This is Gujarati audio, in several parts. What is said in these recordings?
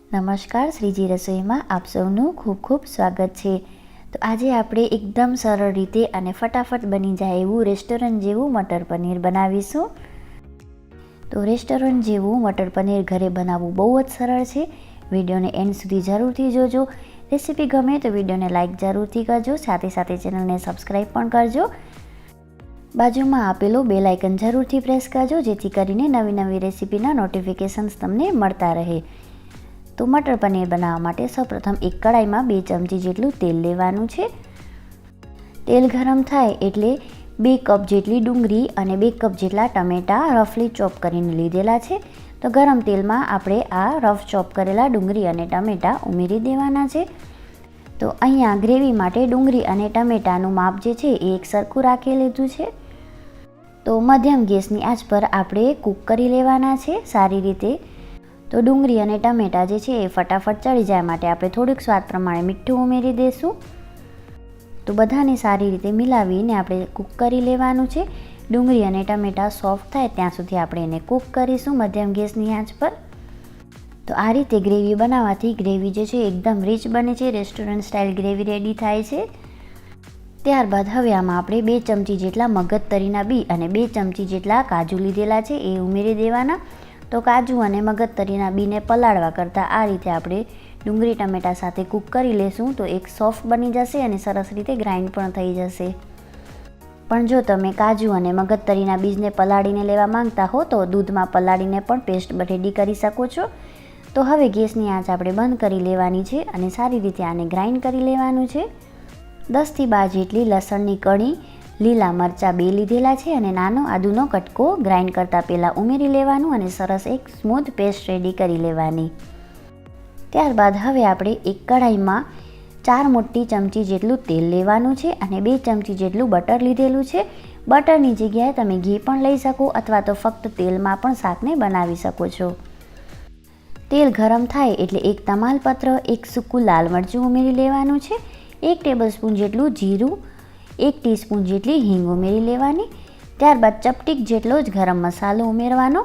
નમસ્કાર, શ્રીજી રસોઈમાં આપ સૌનું ખૂબ ખૂબ સ્વાગત છે। તો આજે આપણે એકદમ સરળ રીતે અને ફટાફટ બની જાય એવું રેસ્ટોરન્ટ જેવું મટર પનીર બનાવીશું। તો રેસ્ટોરન્ટ જેવું મટર પનીર ઘરે બનાવવું બહુ જ સરળ છે। વિડીયોને એન્ડ સુધી જરૂરથી જોજો। રેસીપી ગમે તો વિડીયોને લાઇક જરૂરથી કરજો, સાથે સાથે ચેનલને સબસ્ક્રાઈબ પણ કરજો। બાજુમાં આપેલો બેલ આઇકન જરૂરથી પ્રેસ કરજો, જેથી કરીને નવી નવી રેસીપીના નોટિફિકેશન્સ તમને મળતા રહે। તો મટર પનીર બનાવવા માટે સૌપ્રથમ એક કડાઈમાં 2 ચમચી જેટલું તેલ લેવાનું છે। તેલ ગરમ થાય એટલે 2 કપ જેટલી ડુંગળી અને 2 કપ જેટલા ટમેટાં રફલી ચોપ કરીને લીધેલા છે। તો ગરમ તેલમાં આપણે આ રફ ચોપ કરેલા ડુંગળી અને ટમેટાં ઉમેરી દેવાના છે। તો અહીંયા ગ્રેવી માટે ડુંગળી અને ટમેટાનું માપ જે છે એ એક સરખું રાખી લીધું છે। તો મધ્યમ ગેસની આંચ પર આપણે કૂક કરી લેવાના છે સારી રીતે। તો ડુંગળી અને ટમેટાં જે છે એ ફટાફટ ચડી જાય માટે આપણે થોડુંક સ્વાદ પ્રમાણે મીઠું ઉમેરી દઈશું। તો બધાને સારી રીતે મિલાવીને આપણે કૂક કરી લેવાનું છે। ડુંગળી અને ટમેટાં સોફ્ટ થાય ત્યાં સુધી આપણે એને કૂક કરીશું મધ્યમ ગેસની આંચ પર। તો આ રીતે ગ્રેવી બનાવવાથી ગ્રેવી જે છે એકદમ રીચ બને છે, રેસ્ટોરન્ટ સ્ટાઇલ ગ્રેવી રેડી થાય છે। ત્યારબાદ હવે આમાં આપણે 2 ચમચી જેટલા મગજતરીના બી અને 2 ચમચી જેટલા કાજુ લીધેલા છે એ ઉમેરી દેવાના। તો કાજુ અને મગજતરીના બીને પલાળવા કરતાં આ રીતે આપણે ડુંગળી ટમેટાં સાથે કૂક કરી લેશું તો એક સોફ્ટ બની જશે અને સરસ રીતે ગ્રાઇન્ડ પણ થઈ જશે। પણ જો તમે કાજુ અને મગજતરીના બીજને પલાળીને લેવા માંગતા હો તો દૂધમાં પલાળીને પણ પેસ્ટ રેડી કરી શકો છો। તો હવે ગેસની આંચ આપણે બંધ કરી લેવાની છે અને સારી રીતે આને ગ્રાઇન્ડ કરી લેવાનું છે। 10 થી 12 જેટલી લસણની કળી, લીલા મરચાં 2 લીધેલા છે અને નાનો આદુનો કટકો ગ્રાઇન્ડ કરતાં પહેલાં ઉમેરી લેવાનું અને સરસ એક સ્મૂથ પેસ્ટ રેડી કરી લેવાની। ત્યારબાદ હવે આપણે એક કઢાઈમાં 4 મોટી ચમચી જેટલું તેલ લેવાનું છે અને 2 ચમચી જેટલું બટર લીધેલું છે। બટરની જગ્યાએ તમે ઘી પણ લઈ શકો અથવા તો ફક્ત તેલમાં પણ શાકને બનાવી શકો છો। તેલ ગરમ થાય એટલે એક તમાલપત્ર, એક સૂકું લાલ મરચું ઉમેરી લેવાનું છે, 1 ટેબલસ્પૂન જેટલું જીરું, 1 ટીસ્પૂન જેટલી હિંગ ઉમેરી લેવાની। ત્યારબાદ ચપટીક જેટલો જ ગરમ મસાલો ઉમેરવાનો।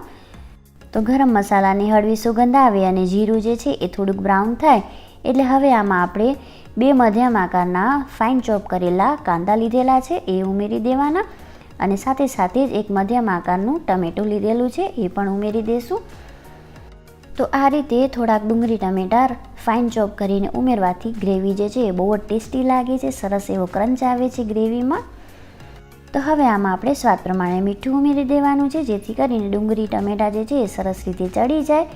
તો ગરમ મસાલાની હળવી સુગંધ આવે અને જીરું જે છે એ થોડુંક બ્રાઉન થાય એટલે હવે આમાં આપણે 2 મધ્યમ આકારના ફાઇન ચોપ કરેલા કાંદા લીધેલા છે એ ઉમેરી દેવાના અને સાથે સાથે જ એક મધ્યમ આકારનું ટમેટું લીધેલું છે એ પણ ઉમેરી દઈશું। તો આ રીતે થોડાક ડુંગળી ટમેટાં ફાઇન ચોપ કરીને ઉમેરવાથી ગ્રેવી જે છે એ બહુ જ ટેસ્ટી લાગે છે, સરસ એવો ક્રંચ આવે છે ગ્રેવીમાં। તો હવે આમાં આપણે સ્વાદ પ્રમાણે મીઠું ઉમેરી દેવાનું છે, જેથી કરીને ડુંગળી ટમેટાં જે છે એ સરસ રીતે ચડી જાય।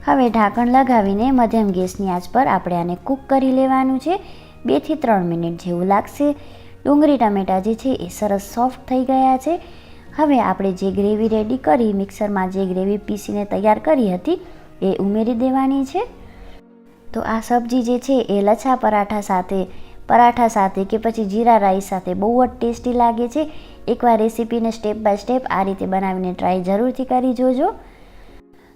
હવે ઢાંકણ લગાવીને મધ્યમ ગેસની આંચ પર આપણે આને કૂક કરી લેવાનું છે, 2 થી 3 મિનિટ જેવું લાગશે। ડુંગળી ટમેટાં જે છે એ સરસ સોફ્ટ થઈ ગયા છે। હવે આપણે જે ગ્રેવી રેડી કરી, મિક્સરમાં જે ગ્રેવી પીસીને તૈયાર કરી હતી એ ઉમેરી દેવાની છે। તો આ સબ્જી જે છે એ લચ્છા પરાઠા સાથે કે પછી જીરા રાઈસ સાથે બહુ જ ટેસ્ટી લાગે છે। એકવાર રેસીપીને સ્ટેપ બાય સ્ટેપ આ રીતે બનાવીને ટ્રાય જરૂરથી કરી જોજો।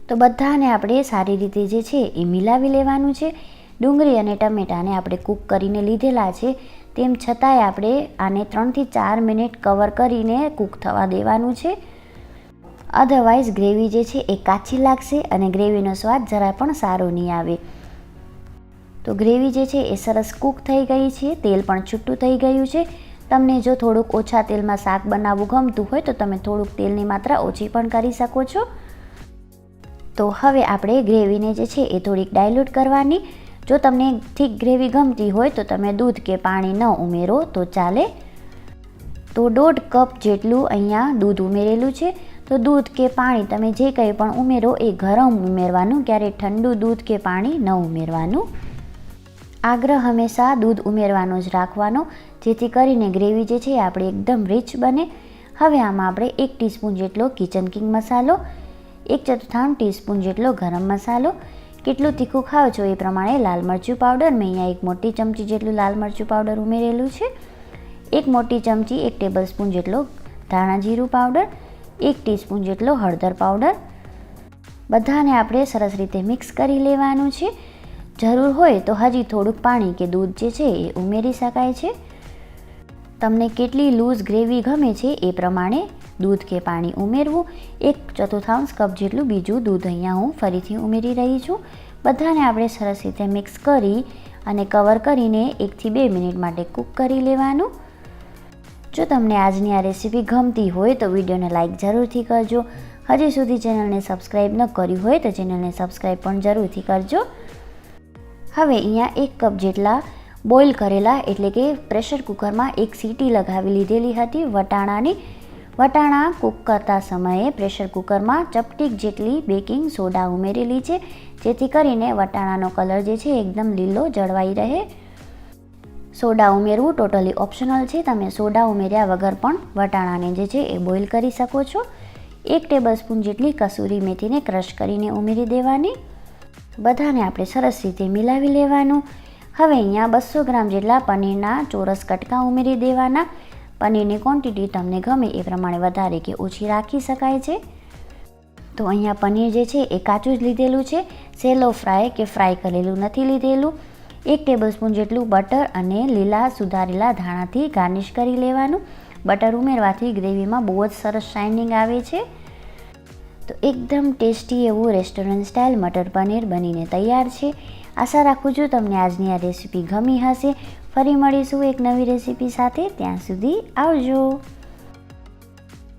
તો બધાને આપણે સારી રીતે જે છે એ મિલાવી લેવાનું છે। ડુંગળી અને ટમેટાને આપણે કૂક કરીને લીધેલા છે, તેમ છતાંય આપણે આને 3 થી 4 મિનિટ કવર કરીને કૂક થવા દેવાનું છે, અધરવાઇઝ ગ્રેવી જે છે એ કાચી લાગશે અને ગ્રેવીનો સ્વાદ જરા પણ સારો નહીં આવે। તો ગ્રેવી જે છે એ સરસ કૂક થઈ ગઈ છે, તેલ પણ છૂટું થઈ ગયું છે। તમને જો થોડુંક ઓછા તેલમાં શાક બનાવવું ગમતું હોય તો તમે થોડુંક તેલની માત્રા ઓછી પણ કરી શકો છો। તો હવે આપણે ગ્રેવીને જે છે એ થોડીક ડાયલ્યુટ કરવાની। જો તમને થીક ગ્રેવી ગમતી હોય તો તમે દૂધ કે પાણી ન ઉમેરો તો ચાલે। તો 1.5 કપ જેટલું અહીંયા દૂધ ઉમેરેલું છે। તો દૂધ કે પાણી તમે જે કંઈ પણ ઉમેરો એ ગરમ ઉમેરવાનું, ક્યારેય ઠંડુ દૂધ કે પાણી ન ઉમેરવાનું। આગ્રહ હંમેશા દૂધ ઉમેરવાનો જ રાખવાનો, જેથી કરીને ગ્રેવી જે છે આપણે એકદમ રીચ બને। હવે આમાં આપણે 1 ટીસ્પૂન જેટલો કિચન કિંગ મસાલો, 1/4 ટીસ્પૂન જેટલો ગરમ મસાલો, કેટલું તીખું ખાવ છો એ પ્રમાણે લાલ મરચું પાવડર, મેં અહીંયા 1 મોટી ચમચી જેટલું લાલ મરચું પાવડર ઉમેરેલું છે, 1 મોટી ચમચી 1 ટેબલસ્પૂન જેટલો ધાણા જીરું પાવડર, 1 ટીસ્પૂન જેટલો હળદર પાવડર। બધાને આપણે સરસ રીતે મિક્સ કરી લેવાનું છે। જરૂર હોય તો હજી થોડુંક પાણી કે દૂધ જે છે એ ઉમેરી શકાય છે। તમને કેટલી લૂઝ ગ્રેવી ગમે છે એ પ્રમાણે દૂધ કે પાણી ઉમેરવું। 1/4 કપ જેટલું બીજું દૂધ અહીંયા હું ફરીથી ઉમેરી રહી છું। બધાને આપણે સરસ રીતે મિક્સ કરી અને કવર કરીને 1 થી 2 મિનિટ માટે કૂક કરી લેવાનું. જો તમને આજની આ રેસીપી ગમતી હોય તો વિડીયોને લાઇક જરૂરથી કરજો. હજી સુધી ચેનલને સબસ્ક્રાઈબ ન કરી હોય તો ચેનલને સબસ્ક્રાઈબ પણ જરૂરથી કરજો. હવે અહીંયા 1 કપ જેટલા બોઇલ કરેલા એટલે કે પ્રેશર કુકરમાં 1 સીટી લગાવી લીધેલી હતી વટાણાની. વટાણા કૂક કરતા સમયે પ્રેશર કુકરમાં ચપટીક જેટલી બેકિંગ સોડા ઉમેરેલી છે, જેથી કરીને વટાણાનો કલર જે છે એકદમ લીલો જળવાઈ રહે. સોડા ઉમેરવું ટોટલી ઓપ્શનલ છે. તમે સોડા ઉમેર્યા વગર પણ વટાણાને જે છે એ બોઇલ કરી શકો છો. 1 ટેબલસ્પૂન જેટલી કસૂરી મેથીને ક્રશ કરીને ઉમેરી દેવાની. બધાને આપણે સરસ રીતે મિલાવી લેવાનું. હવે અહીંયા 200 ગ્રામ જેટલા પનીરના ચોરસ કટકા ઉમેરી દેવાના. પનીરની ક્વોન્ટિટી તમને ગમે એ પ્રમાણે વધારે કે ઓછી રાખી શકાય છે. તો અહીંયા પનીર જે છે એ કાચું જ લીધેલું છે, સેલો ફ્રાય કે ફ્રાય કરેલું નથી લીધેલું. 1 ટેબલસ્પૂન જેટલું બટર અને લીલા સુધારેલા ધાણાથી ગાર્નિશ કરી લેવાનું. બટર ઉમેરવાથી ગ્રેવીમાં બહુ જ સરસ શાઇનિંગ આવે છે. તો એકદમ ટેસ્ટી એવું રેસ્ટોરન્ટ સ્ટાઇલ મટર પનીર બનીને તૈયાર છે. આશા રાખું છું તમને આજની આ રેસીપી ગમી હશે. ફરી મળીશું એક નવી રેસીપી સાથે. ત્યાં સુધી આવજો.